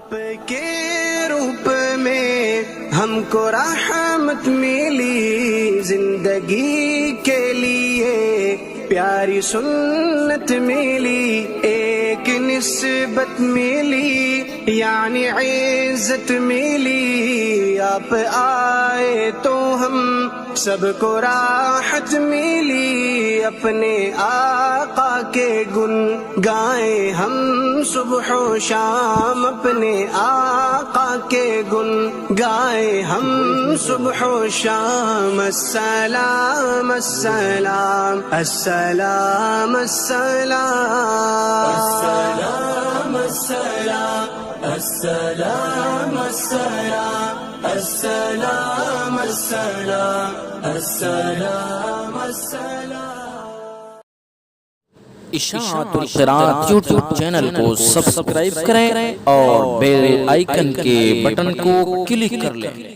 آپ کے روپ میں ہم کو رحمت ملی، زندگی کے لیے پیاری سنت ملی، ایک نسبت ملی یعنی عزت ملی، آپ آئے تو ہم سب کو راحت ملی، اپنے آقا کے گن گائیں ہم صبح و شام، اپنے آقا کے گن گائیں ہم صبح و شام، السلام السلام السلام السلام السلام السلام السلام السلام السلام السلام السلام السلام۔ اشاعت القرآن یوٹیوب چینل کو سبسکرائب کریں اور بیل آئیکن کے بٹن کو کلک کر لیں۔